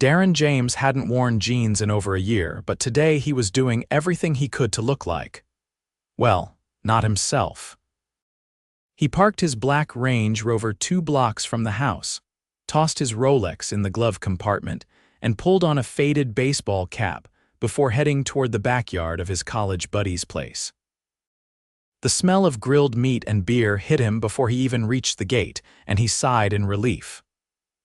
Darren James hadn't worn jeans in over a year, but today he was doing everything he could to look like, well, not himself. He parked his black Range Rover 2 blocks from the house, tossed his Rolex in the glove compartment, and pulled on a faded baseball cap before heading toward the backyard of his college buddy's place. The smell of grilled meat and beer hit him before he even reached the gate, and he sighed in relief.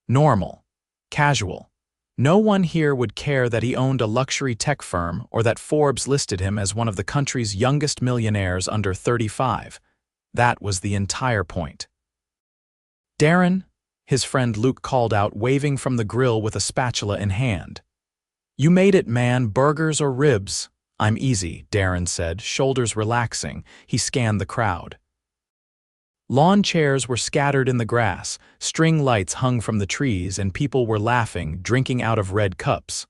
Normal. Casual. No one here would care that he owned a luxury tech firm or that Forbes listed him as one of the country's youngest millionaires under 35. That was the entire point. "Darren," his friend Luke called out, waving from the grill with a spatula in hand. "You made it, man. Burgers or ribs?" "I'm easy," Darren said, shoulders relaxing. He scanned the crowd. Lawn chairs were scattered in the grass, string lights hung from the trees, and people were laughing, drinking out of red cups.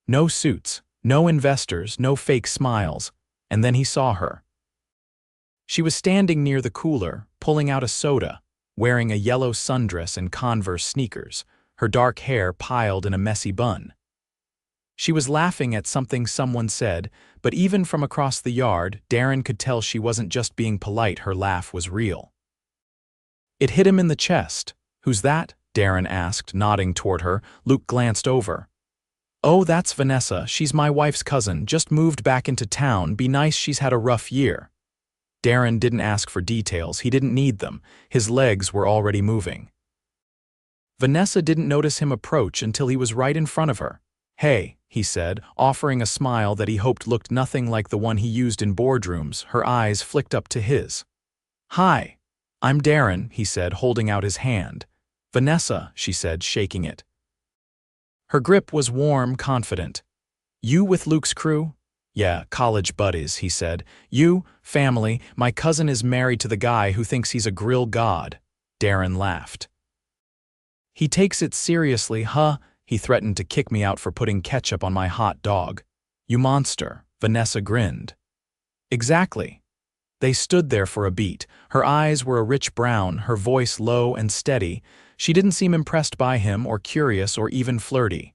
No suits, no investors, no fake smiles, and then he saw her. She was standing near the cooler, pulling out a soda, wearing a yellow sundress and Converse sneakers, her dark hair piled in a messy bun. She was laughing at something someone said, but even from across the yard, Darren could tell she wasn't just being polite, her laugh was real. It hit him in the chest. "Who's that?" Darren asked, nodding toward her. Luke glanced over. "Oh, that's Vanessa. She's my wife's cousin, just moved back into town. Be nice, she's had a rough year." Darren didn't ask for details. He didn't need them. His legs were already moving. Vanessa didn't notice him approach until he was right in front of her. "Hey," he said, offering a smile that he hoped looked nothing like the one he used in boardrooms. Her eyes flicked up to his. "Hi. I'm Darren," he said, holding out his hand. "Vanessa," she said, shaking it. Her grip was warm, confident. "You with Luke's crew?" "Yeah, college buddies," he said. "You, family, my cousin is married to the guy who thinks he's a grill god." Darren laughed. "He takes it seriously, huh?" He threatened to kick me out for putting ketchup on my hot dog. "You monster," Vanessa grinned. "Exactly." They stood there for a beat. Her eyes were a rich brown, her voice low and steady. She didn't seem impressed by him or curious or even flirty.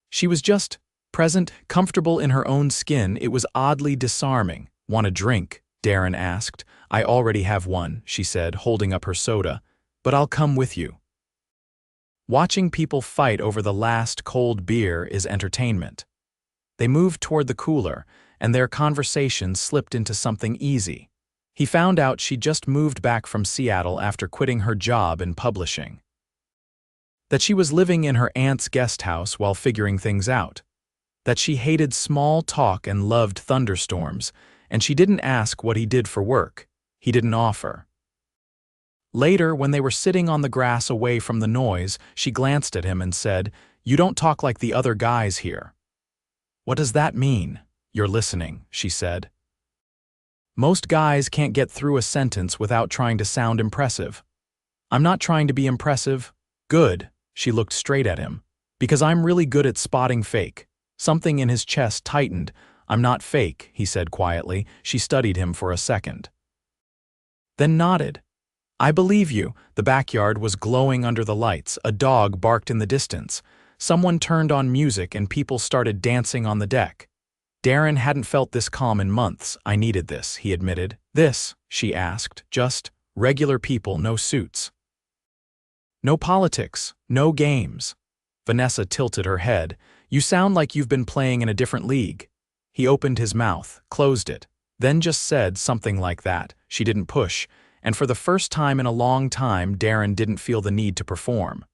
She was just present, comfortable in her own skin. It was oddly disarming. "Want a drink?" Darren asked. "I already have one," she said, holding up her soda. "But I'll come with you." Watching people fight over the last cold beer is entertainment. They moved toward the cooler, and their conversation slipped into something easy. He found out she just moved back from Seattle after quitting her job in publishing. That she was living in her aunt's guest house while figuring things out. That she hated small talk and loved thunderstorms, and she didn't ask what he did for work. He didn't offer. Later, when they were sitting on the grass away from the noise, she glanced at him and said, "You don't talk like the other guys here." "What does that mean?" "You're listening," she said. "Most guys can't get through a sentence without trying to sound impressive." "I'm not trying to be impressive." "Good." She looked straight at him. "Because I'm really good at spotting fake." Something in his chest tightened. "I'm not fake," he said quietly. She studied him for a second. Then nodded. "I believe you." The backyard was glowing under the lights. A dog barked in the distance. Someone turned on music and people started dancing on the deck. Darren hadn't felt this calm in months. "I needed this," he admitted. "This?" she asked. "Just regular people, no suits. No politics, no games." Vanessa tilted her head. "You sound like you've been playing in a different league." He opened his mouth, closed it, then just said something like that. She didn't push, and for the first time in a long time, Darren didn't feel the need to perform.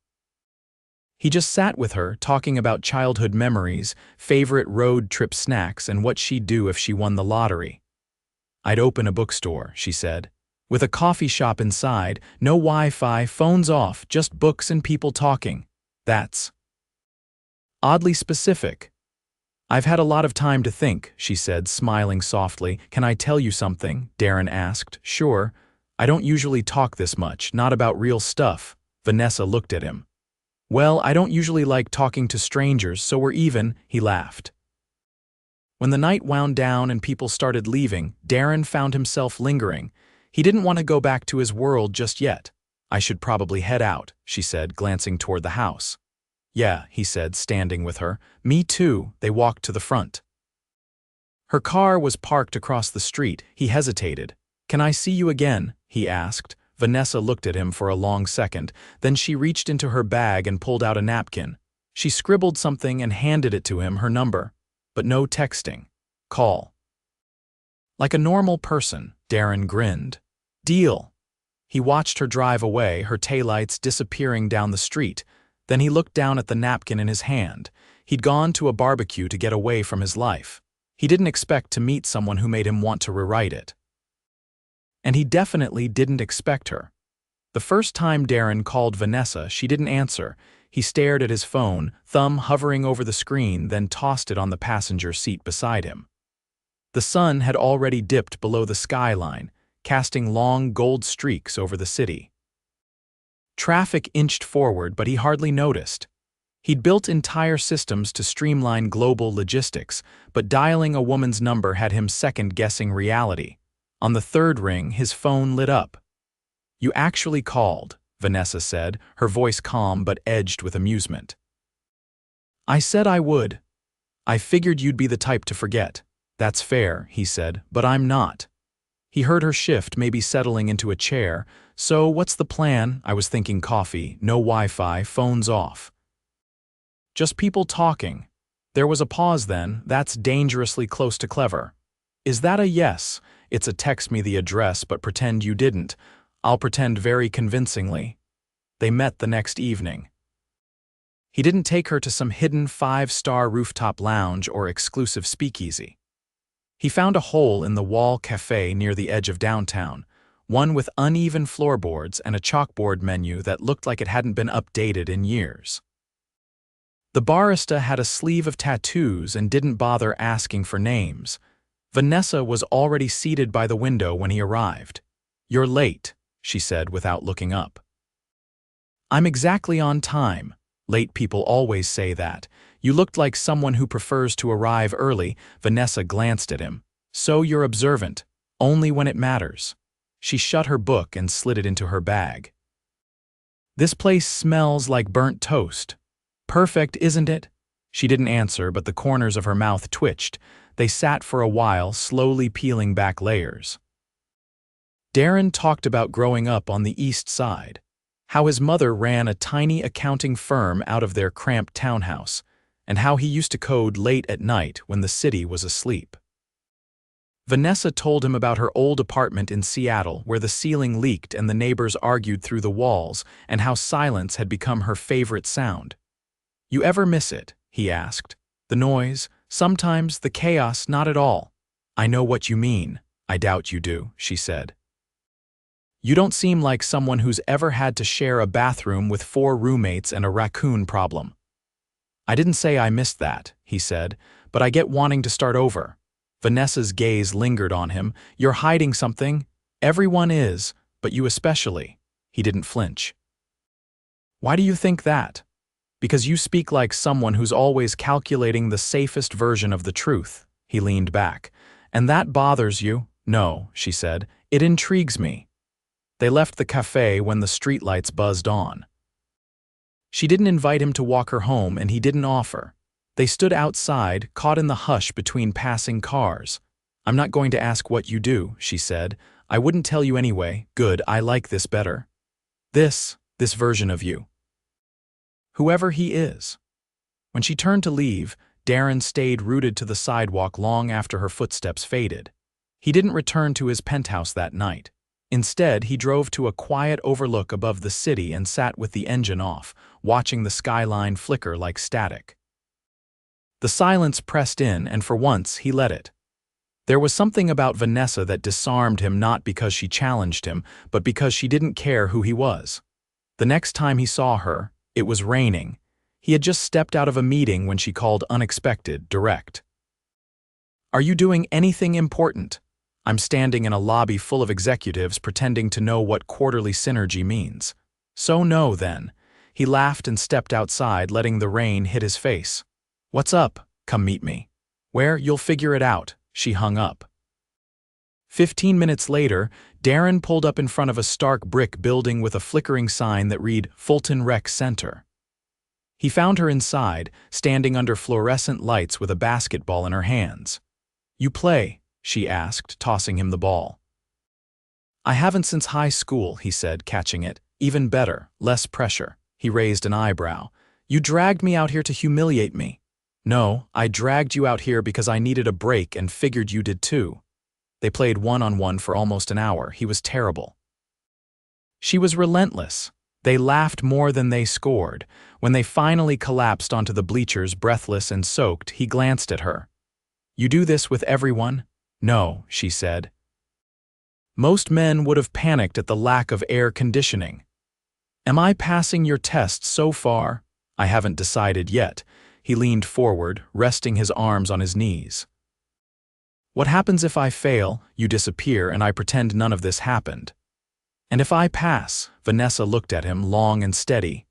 He just sat with her, talking about childhood memories, favorite road trip snacks, and what she'd do if she won the lottery. "I'd open a bookstore," she said, "with a coffee shop inside, no Wi-Fi, phones off, just books and people talking. That's oddly specific." "I've had a lot of time to think," she said, smiling softly. "Can I tell you something?" Darren asked. "Sure. I don't usually talk this much, not about real stuff." Vanessa looked at him. "Well, I don't usually like talking to strangers, so we're even," he laughed. When the night wound down and people started leaving, Darren found himself lingering. He didn't want to go back to his world just yet. "I should probably head out," she said, glancing toward the house. Yeah, he said, standing with her. Me too. They walked to the front. Her car was parked across the street. He hesitated. Can I see you again? He asked. Vanessa looked at him for a long second. Then she reached into her bag and pulled out a napkin. She scribbled something and handed it to him, her number. But no texting. Call. Like a normal person, Darren grinned. Deal. He watched her drive away, her taillights disappearing down the street. Then he looked down at the napkin in his hand. He'd gone to a barbecue to get away from his life. He didn't expect to meet someone who made him want to rewrite it. And he definitely didn't expect her. The first time Darren called Vanessa, she didn't answer. He stared at his phone, thumb hovering over the screen, then tossed it on the passenger seat beside him. The sun had already dipped below the skyline, casting long gold streaks over the city. Traffic inched forward, but he hardly noticed. He'd built entire systems to streamline global logistics, but dialing a woman's number had him second-guessing reality. On the third ring, his phone lit up. You actually called, Vanessa said, her voice calm but edged with amusement. I said I would. I figured you'd be the type to forget. That's fair, he said, but I'm not. He heard her shift, maybe settling into a chair. So, what's the plan? I was thinking coffee, no Wi-Fi, phones off. Just people talking. There was a pause then. That's dangerously close to clever. Is that a yes? It's a text me the address, but pretend you didn't. I'll pretend very convincingly. They met the next evening. He didn't take her to some hidden 5-star rooftop lounge or exclusive speakeasy. He found a hole-in-the-wall cafe near the edge of downtown, one with uneven floorboards and a chalkboard menu that looked like it hadn't been updated in years. The barista had a sleeve of tattoos and didn't bother asking for names. Vanessa was already seated by the window when he arrived. You're late, she said without looking up. I'm exactly on time. Late people always say that. You looked like someone who prefers to arrive early. Vanessa glanced at him. So you're observant, only when it matters. She shut her book and slid it into her bag. This place smells like burnt toast. Perfect, isn't it? She didn't answer, but the corners of her mouth twitched. They sat for a while, slowly peeling back layers. Darren talked about growing up on the East Side, how his mother ran a tiny accounting firm out of their cramped townhouse, and how he used to code late at night when the city was asleep. Vanessa told him about her old apartment in Seattle where the ceiling leaked and the neighbors argued through the walls, and how silence had become her favorite sound. You ever miss it? He asked. The noise, sometimes the chaos, not at all. I know what you mean. I doubt you do, she said. You don't seem like someone who's ever had to share a bathroom with 4 roommates and a raccoon problem. I didn't say I missed that, he said, but I get wanting to start over. Vanessa's gaze lingered on him. You're hiding something. Everyone is, but you especially. He didn't flinch. Why do you think that? Because you speak like someone who's always calculating the safest version of the truth. He leaned back. And that bothers you? No, she said. It intrigues me. They left the cafe when the streetlights buzzed on. She didn't invite him to walk her home, and he didn't offer. They stood outside, caught in the hush between passing cars. I'm not going to ask what you do, she said. I wouldn't tell you anyway. Good, I like this better. This version of you. Whoever he is. When she turned to leave, Darren stayed rooted to the sidewalk long after her footsteps faded. He didn't return to his penthouse that night. Instead, he drove to a quiet overlook above the city and sat with the engine off, watching the skyline flicker like static. The silence pressed in, and for once, he let it. There was something about Vanessa that disarmed him, not because she challenged him, but because she didn't care who he was. The next time he saw her, it was raining. He had just stepped out of a meeting when she called unexpected, direct. Are you doing anything important? I'm standing in a lobby full of executives pretending to know what quarterly synergy means. So no, then. He laughed and stepped outside, letting the rain hit his face. What's up? Come meet me. Where? You'll figure it out. She hung up. 15 minutes later, Darren pulled up in front of a stark brick building with a flickering sign that read Fulton Rec Center. He found her inside, standing under fluorescent lights with a basketball in her hands. "You play?" she asked, tossing him the ball. "I haven't since high school," he said, catching it. "Even better, less pressure." He raised an eyebrow. "You dragged me out here to humiliate me." "No, I dragged you out here because I needed a break and figured you did too." They played one-on-one for almost an hour. He was terrible. She was relentless. They laughed more than they scored. When they finally collapsed onto the bleachers, breathless and soaked, he glanced at her. "You do this with everyone?" "No," she said. Most men would have panicked at the lack of air conditioning. "Am I passing your test so far?" "I haven't decided yet." He leaned forward, resting his arms on his knees. "What happens if I fail, you disappear, and I pretend none of this happened? And if I pass?" Vanessa looked at him, long and steady.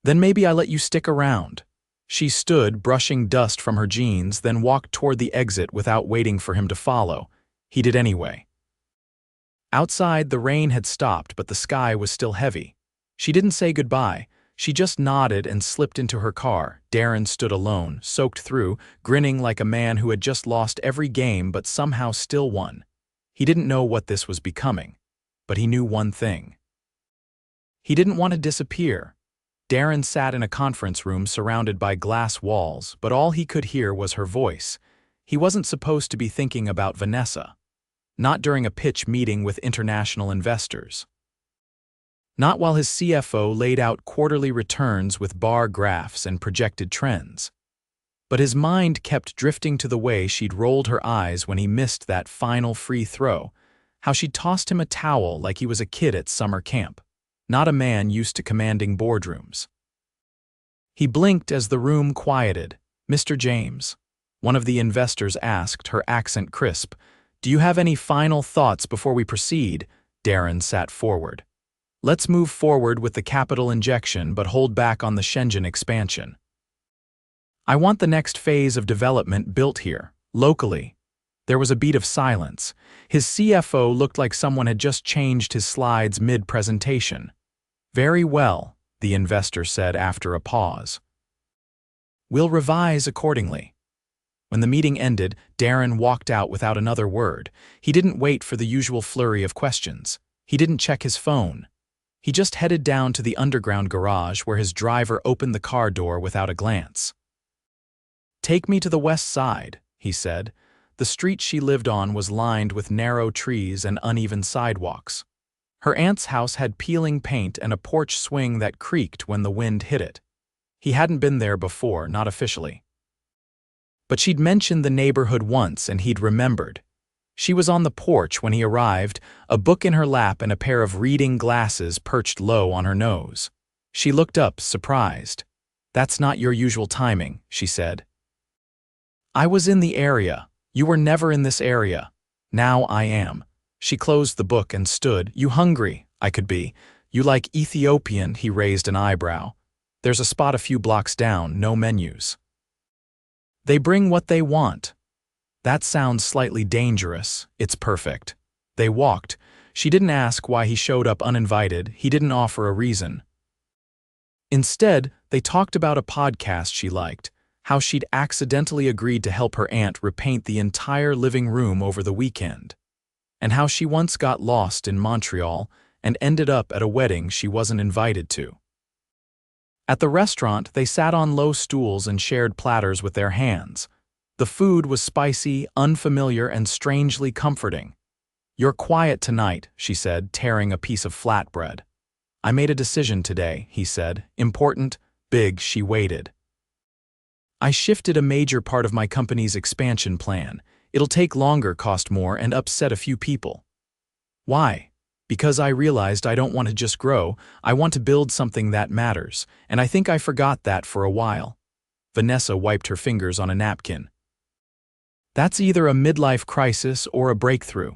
"Then maybe I let you stick around." She stood, brushing dust from her jeans, then walked toward the exit without waiting for him to follow. He did anyway. Outside, the rain had stopped, but the sky was still heavy. She didn't say goodbye. She just nodded and slipped into her car. Darren stood alone, soaked through, grinning like a man who had just lost every game but somehow still won. He didn't know what this was becoming, but he knew one thing. He didn't want to disappear. Darren sat in a conference room surrounded by glass walls, but all he could hear was her voice. He wasn't supposed to be thinking about Vanessa. Not during a pitch meeting with international investors. Not while his CFO laid out quarterly returns with bar graphs and projected trends. But his mind kept drifting to the way she'd rolled her eyes when he missed that final free throw, how she'd tossed him a towel like he was a kid at summer camp, not a man used to commanding boardrooms. He blinked as the room quieted. "Mr. James," one of the investors asked, her accent crisp, "do you have any final thoughts before we proceed?" Darren sat forward. "Let's move forward with the capital injection but hold back on the Shenzhen expansion. I want the next phase of development built here, locally." There was a beat of silence. His CFO looked like someone had just changed his slides mid-presentation. "Very well," the investor said after a pause. "We'll revise accordingly." When the meeting ended, Darren walked out without another word. He didn't wait for the usual flurry of questions. He didn't check his phone. He just headed down to the underground garage where his driver opened the car door without a glance. "Take me to the west side," he said. The street she lived on was lined with narrow trees and uneven sidewalks. Her aunt's house had peeling paint and a porch swing that creaked when the wind hit it. He hadn't been there before, not officially. But she'd mentioned the neighborhood once and he'd remembered. She was on the porch when he arrived, a book in her lap and a pair of reading glasses perched low on her nose. She looked up, surprised. "That's not your usual timing," she said. "I was in the area. You were never in this area. Now I am." She closed the book and stood. "You hungry?" "I could be." "You like Ethiopian?" He raised an eyebrow. "There's a spot a few blocks down, no menus." "They bring what they want." "That sounds slightly dangerous." "It's perfect." They walked. She didn't ask why he showed up uninvited. He didn't offer a reason. Instead, they talked about a podcast she liked, how she'd accidentally agreed to help her aunt repaint the entire living room over the weekend, and how she once got lost in Montreal and ended up at a wedding she wasn't invited to. At the restaurant, they sat on low stools and shared platters with their hands. The food was spicy, unfamiliar, and strangely comforting. "You're quiet tonight," she said, tearing a piece of flatbread. "I made a decision today," he said. "Important, big." She waited. "I shifted a major part of my company's expansion plan. It'll take longer, cost more, and upset a few people." "Why?" "Because I realized I don't want to just grow, I want to build something that matters, and I think I forgot that for a while." Vanessa wiped her fingers on a napkin. "That's either a midlife crisis or a breakthrough.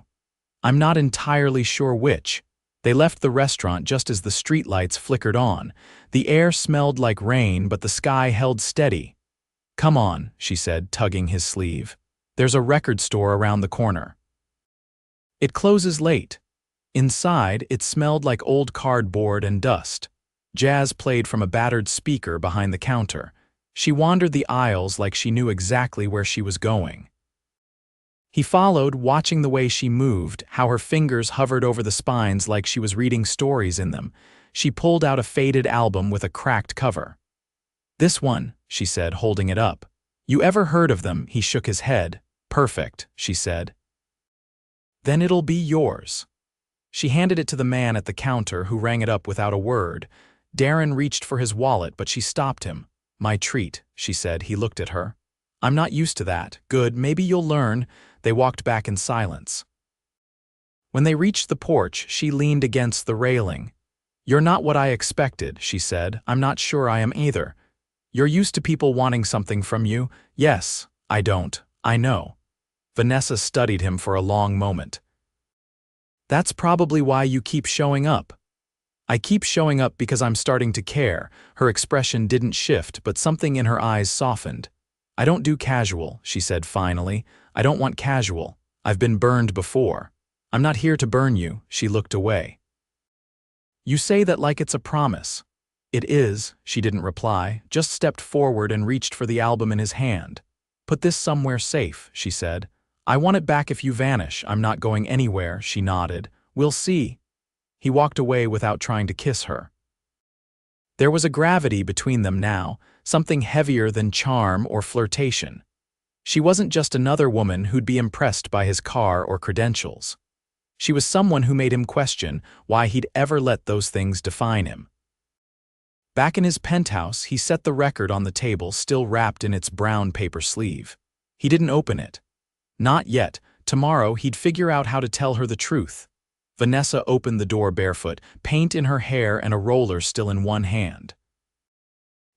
I'm not entirely sure which." They left the restaurant just as the streetlights flickered on. The air smelled like rain, but the sky held steady. "Come on," she said, tugging his sleeve. "There's a record store around the corner. It closes late." Inside, it smelled like old cardboard and dust. Jazz played from a battered speaker behind the counter. She wandered the aisles like she knew exactly where she was going. He followed, watching the way she moved, how her fingers hovered over the spines like she was reading stories in them. She pulled out a faded album with a cracked cover. "This one," she said, holding it up. "You ever heard of them?" He shook his head. "Perfect," she said. "Then it'll be yours." She handed it to the man at the counter, who rang it up without a word. Darren reached for his wallet, but she stopped him. "My treat," she said. He looked at her. "I'm not used to that." "Good, maybe you'll learn." They walked back in silence. When they reached the porch, she leaned against the railing. "You're not what I expected," she said. "I'm not sure I am either. You're used to people wanting something from you." "Yes, I don't. I know." Vanessa studied him for a long moment. "That's probably why you keep showing up." "I keep showing up because I'm starting to care." Her expression didn't shift, but something in her eyes softened. "I don't do casual," she said finally. "I don't want casual. I've been burned before. I'm not here to burn you." She looked away. "You say that like it's a promise." "It is," she didn't reply, just stepped forward and reached for the album in his hand. "Put this somewhere safe," she said. "I want it back if you vanish." "I'm not going anywhere," she nodded. "We'll see." He walked away without trying to kiss her. There was a gravity between them now, something heavier than charm or flirtation. She wasn't just another woman who'd be impressed by his car or credentials. She was someone who made him question why he'd ever let those things define him. Back in his penthouse, he set the record on the table, still wrapped in its brown paper sleeve. He didn't open it. Not yet. Tomorrow he'd figure out how to tell her the truth. Vanessa opened the door barefoot, paint in her hair and a roller still in one hand.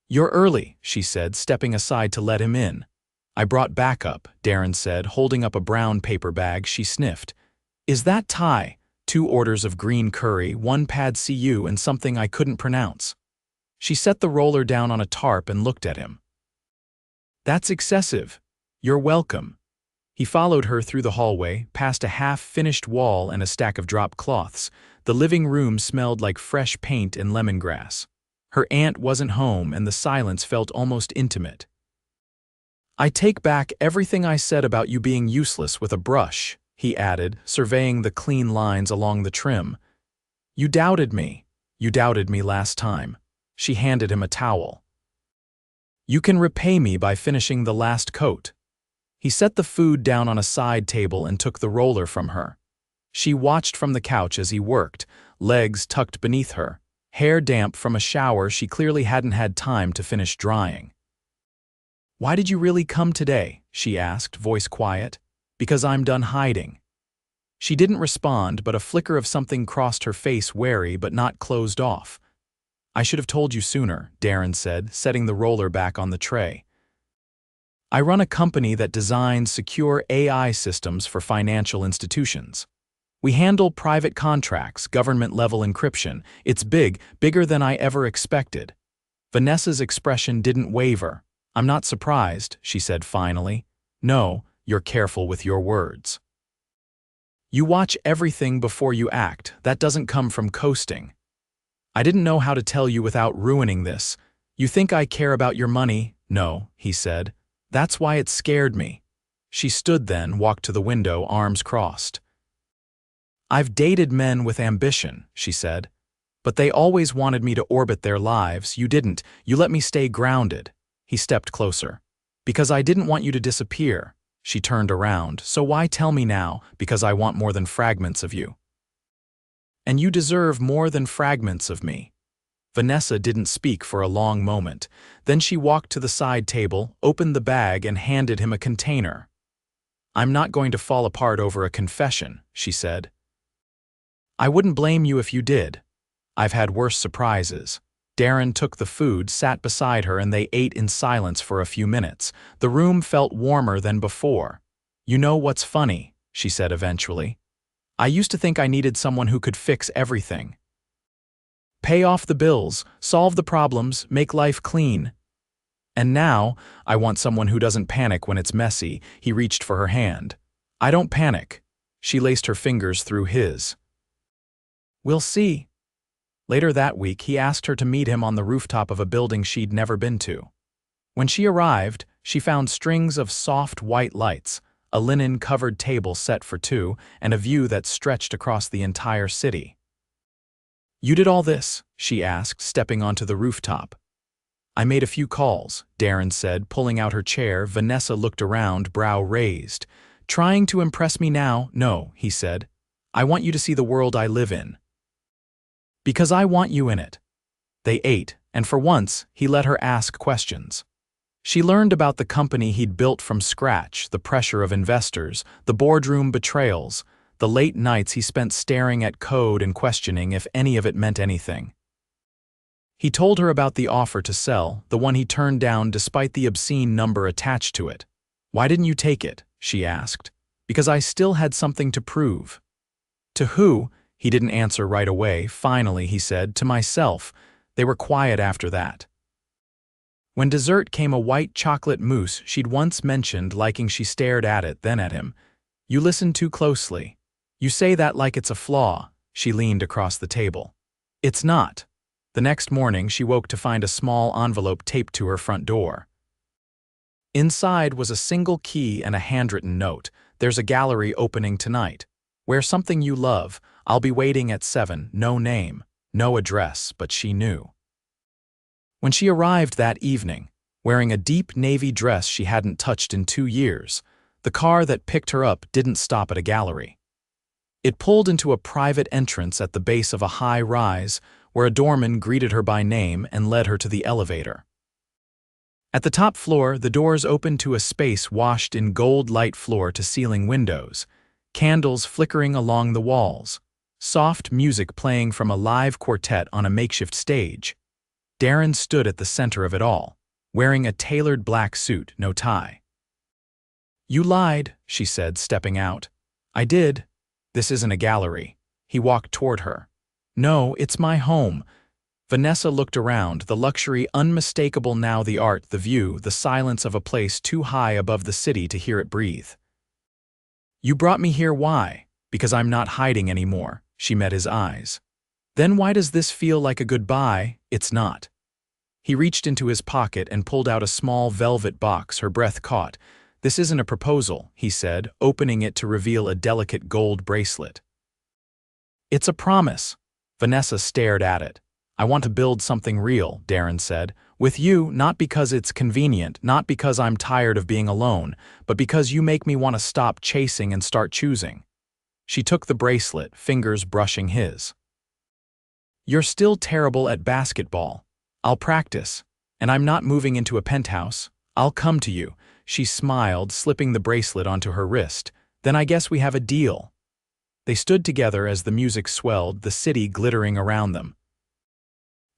"You're early," she said, stepping aside to let him in. "I brought backup," Darren said, holding up a brown paper bag. She sniffed. "Is that Thai?" 2 orders of green curry, 1 pad see-ew, and something I couldn't pronounce. She set the roller down on a tarp and looked at him. "That's excessive." "You're welcome." He followed her through the hallway, past a half-finished wall and a stack of drop cloths. The living room smelled like fresh paint and lemongrass. Her aunt wasn't home, and the silence felt almost intimate. "I take back everything I said about you being useless with a brush," he added, surveying the clean lines along the trim. "You doubted me. You doubted me last time." She handed him a towel. "You can repay me by finishing the last coat." He set the food down on a side table and took the roller from her. She watched from the couch as he worked, legs tucked beneath her, hair damp from a shower she clearly hadn't had time to finish drying. "Why did you really come today?" she asked, voice quiet. "Because I'm done hiding." She didn't respond, but a flicker of something crossed her face, wary but not closed off. "I should have told you sooner," Darren said, setting the roller back on the tray. "I run a company that designs secure AI systems for financial institutions. We handle private contracts, government-level encryption. It's big, bigger than I ever expected." Vanessa's expression didn't waver. "I'm not surprised," she said finally. "No, you're careful with your words. You watch everything before you act. That doesn't come from coasting. I didn't know how to tell you without ruining this. You think I care about your money?" "No," he said. "That's why it scared me." She stood then, walked to the window, arms crossed. "I've dated men with ambition," she said. "But they always wanted me to orbit their lives. You didn't. You let me stay grounded." He stepped closer. "Because I didn't want you to disappear." She turned around. "So why tell me now?" "Because I want more than fragments of you." "And you deserve more than fragments of me." Vanessa didn't speak for a long moment. Then she walked to the side table, opened the bag, and handed him a container. "I'm not going to fall apart over a confession," she said. "I wouldn't blame you if you did. I've had worse surprises." Darren took the food, sat beside her, and they ate in silence for a few minutes. The room felt warmer than before. "You know what's funny?" she said eventually. "I used to think I needed someone who could fix everything. Pay off the bills, solve the problems, make life clean. And now, I want someone who doesn't panic when it's messy." He reached for her hand. "I don't panic." She laced her fingers through his. "We'll see." Later that week, he asked her to meet him on the rooftop of a building she'd never been to. When she arrived, she found strings of soft white lights, a linen-covered table set for two, and a view that stretched across the entire city. "You did all this?" she asked, stepping onto the rooftop. "I made a few calls," Darren said, pulling out her chair. Vanessa looked around, brow raised. "Trying to impress me now?" "No," he said. "I want you to see the world I live in. Because I want you in it." They ate, and for once, he let her ask questions. She learned about the company he'd built from scratch, the pressure of investors, the boardroom betrayals, the late nights he spent staring at code and questioning if any of it meant anything. He told her about the offer to sell, the one he turned down despite the obscene number attached to it. "Why didn't you take it?" she asked. "Because I still had something to prove." "To who?" He didn't answer right away. Finally, he said, "To myself." They were quiet after that. When dessert came, a white chocolate mousse she'd once mentioned, liking, she stared at it, then at him. "You listen too closely. You say that like it's a flaw." She leaned across the table. "It's not." The next morning, she woke to find a small envelope taped to her front door. Inside was a single key and a handwritten note. "There's a gallery opening tonight. Wear something you love. I'll be waiting at 7. No name, no address, but she knew. When she arrived that evening, wearing a deep navy dress she hadn't touched in 2 years, the car that picked her up didn't stop at a gallery. It pulled into a private entrance at the base of a high rise, where a doorman greeted her by name and led her to the elevator. At the top floor, the doors opened to a space washed in gold light, floor-to-ceiling windows, candles flickering along the walls, soft music playing from a live quartet on a makeshift stage. Darren stood at the center of it all, wearing a tailored black suit, no tie. "You lied," she said, stepping out. "I did. This isn't a gallery." He walked toward her. "No, it's my home." Vanessa looked around, the luxury unmistakable now, the art, the view, the silence of a place too high above the city to hear it breathe. "You brought me here, why?" "Because I'm not hiding anymore." She met his eyes. "Then why does this feel like a goodbye?" "It's not." He reached into his pocket and pulled out a small velvet box. Her breath caught. "This isn't a proposal," he said, opening it to reveal a delicate gold bracelet. "It's a promise." Vanessa stared at it. "I want to build something real," Darren said. "With you, not because it's convenient, not because I'm tired of being alone, but because you make me want to stop chasing and start choosing." She took the bracelet, fingers brushing his. "You're still terrible at basketball." "I'll practice. And I'm not moving into a penthouse. I'll come to you." She smiled, slipping the bracelet onto her wrist. "Then I guess we have a deal." They stood together as the music swelled, the city glittering around them.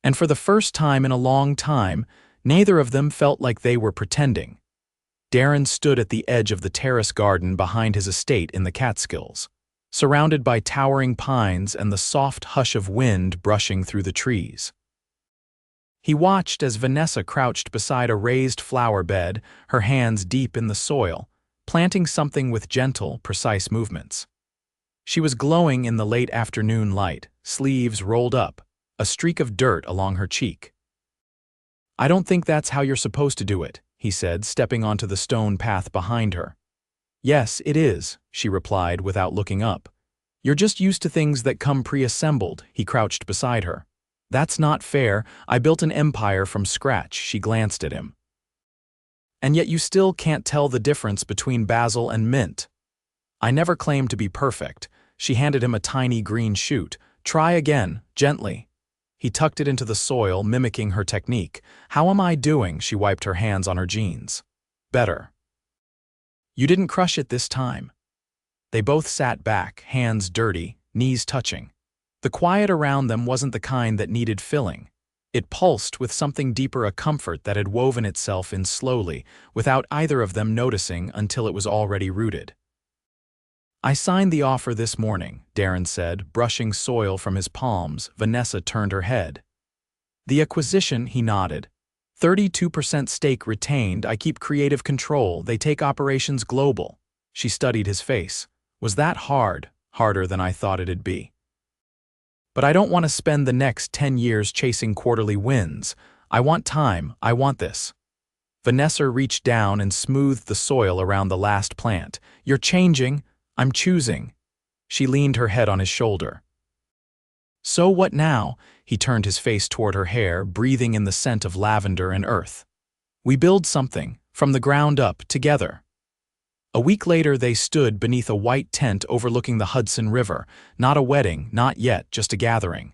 And for the first time in a long time, neither of them felt like they were pretending. Darren stood at the edge of the terrace garden behind his estate in the Catskills, surrounded by towering pines and the soft hush of wind brushing through the trees. He watched as Vanessa crouched beside a raised flower bed, her hands deep in the soil, planting something with gentle, precise movements. She was glowing in the late afternoon light, sleeves rolled up, a streak of dirt along her cheek. "I don't think that's how you're supposed to do it," he said, stepping onto the stone path behind her. "Yes, it is," she replied without looking up. "You're just used to things that come pre-assembled." He crouched beside her. "That's not fair. I built an empire from scratch." She glanced at him. "And yet you still can't tell the difference between basil and mint." "I never claimed to be perfect." She handed him a tiny green shoot. "Try again, gently." He tucked it into the soil, mimicking her technique. "How am I doing?" She wiped her hands on her jeans. "Better." "You didn't crush it this time." They both sat back, hands dirty, knees touching. The quiet around them wasn't the kind that needed filling. It pulsed with something deeper, a comfort that had woven itself in slowly, without either of them noticing until it was already rooted. "I signed the offer this morning," Darren said, brushing soil from his palms. Vanessa turned her head. "The acquisition," he nodded. 32% stake retained. I keep creative control. They take operations global." She studied his face. "Was that hard?" "Harder than I thought it'd be." But I don't want to spend the next 10 years chasing quarterly wins. I want time, I want this. Vanessa reached down and smoothed the soil around the last plant. You're changing, I'm choosing. She leaned her head on his shoulder. So what now? He turned his face toward her hair, breathing in the scent of lavender and earth. We build something, from the ground up, together. A week later they stood beneath a white tent overlooking the Hudson River. Not a wedding, not yet, just a gathering.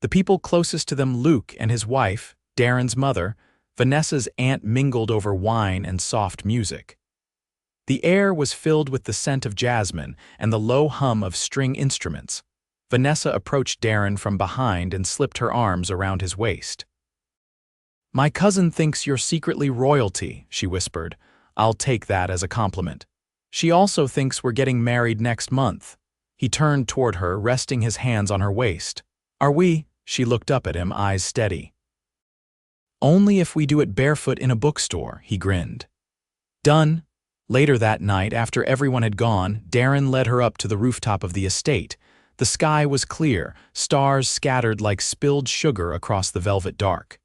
The people closest to them, Luke and his wife, Darren's mother, Vanessa's aunt, mingled over wine and soft music. The air was filled with the scent of jasmine and the low hum of string instruments. Vanessa approached Darren from behind and slipped her arms around his waist. "My cousin thinks you're secretly royalty," she whispered. "I'll take that as a compliment. She also thinks we're getting married next month." He turned toward her, resting his hands on her waist. "Are we?" She looked up at him, eyes steady. "Only if we do it barefoot in a bookstore," he grinned. "Done." Later that night, after everyone had gone, Darren led her up to the rooftop of the estate. The sky was clear, stars scattered like spilled sugar across the velvet dark.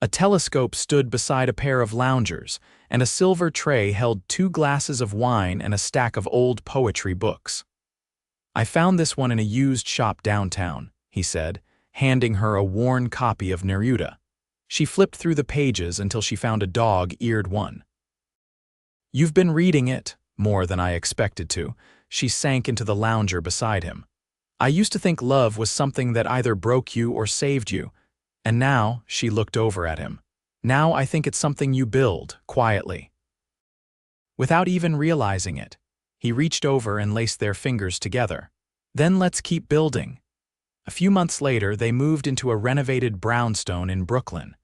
A telescope stood beside a pair of loungers, and a silver tray held 2 glasses of wine and a stack of old poetry books. "I found this one in a used shop downtown," he said, handing her a worn copy of Neruda. She flipped through the pages until she found a dog-eared one. "You've been reading it, more than I expected to." She sank into the lounger beside him. "I used to think love was something that either broke you or saved you. And now," she looked over at him, "now I think it's something you build, quietly." Without even realizing it, he reached over and laced their fingers together. "Then let's keep building." A few months later, they moved into a renovated brownstone in Brooklyn.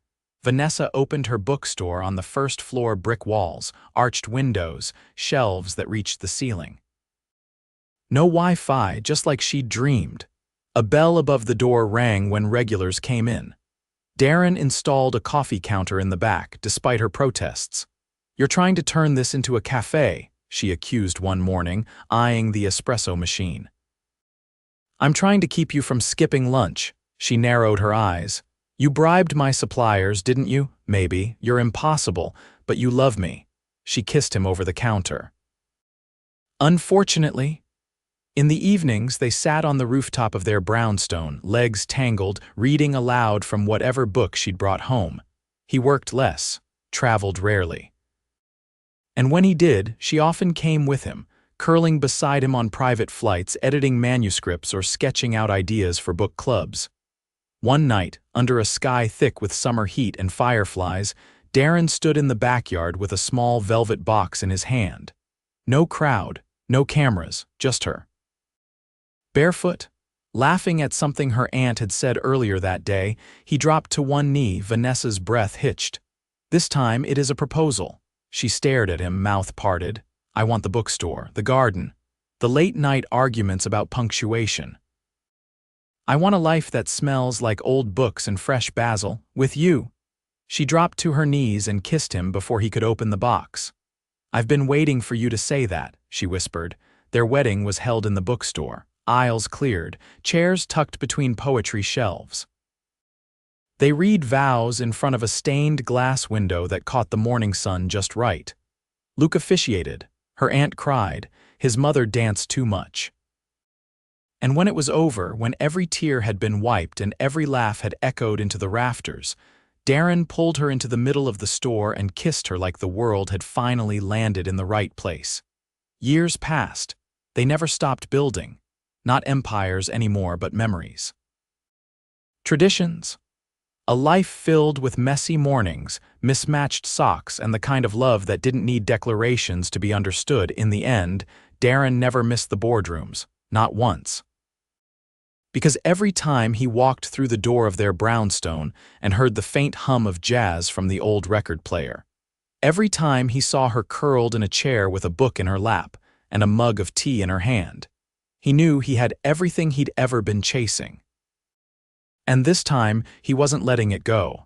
Vanessa opened her bookstore on the first-floor, brick walls, arched windows, shelves that reached the ceiling. No Wi-Fi, just like she'd dreamed. A bell above the door rang when regulars came in. Darren installed a coffee counter in the back, despite her protests. "You're trying to turn this into a cafe," she accused one morning, eyeing the espresso machine. "I'm trying to keep you from skipping lunch." She narrowed her eyes. "You bribed my suppliers, didn't you? Maybe. You're impossible, but you love me." She kissed him over the counter. "Unfortunately." In the evenings, they sat on the rooftop of their brownstone, legs tangled, reading aloud from whatever book she'd brought home. He worked less, traveled rarely. And when he did, she often came with him, curling beside him on private flights, editing manuscripts or sketching out ideas for book clubs. One night, under a sky thick with summer heat and fireflies, Darren stood in the backyard with a small velvet box in his hand. No crowd, no cameras, just her. Barefoot, laughing at something her aunt had said earlier that day, he dropped to one knee. Vanessa's breath hitched. "This time it is a proposal." She stared at him, mouth parted. "I want the bookstore, the garden, the late-night arguments about punctuation. I want a life that smells like old books and fresh basil, with you." She dropped to her knees and kissed him before he could open the box. "I've been waiting for you to say that," she whispered. Their wedding was held in the bookstore. Aisles cleared, chairs tucked between poetry shelves. They read vows in front of a stained glass window that caught the morning sun just right. Luke officiated. Her aunt cried. His mother danced too much. And when it was over, when every tear had been wiped and every laugh had echoed into the rafters, Darren pulled her into the middle of the store and kissed her like the world had finally landed in the right place. Years passed. They never stopped building. Not empires anymore, but memories. Traditions. A life filled with messy mornings, mismatched socks, and the kind of love that didn't need declarations to be understood. In the end, Darren never missed the boardrooms, not once. Because every time he walked through the door of their brownstone and heard the faint hum of jazz from the old record player, every time he saw her curled in a chair with a book in her lap and a mug of tea in her hand, he knew he had everything he'd ever been chasing. And this time, he wasn't letting it go.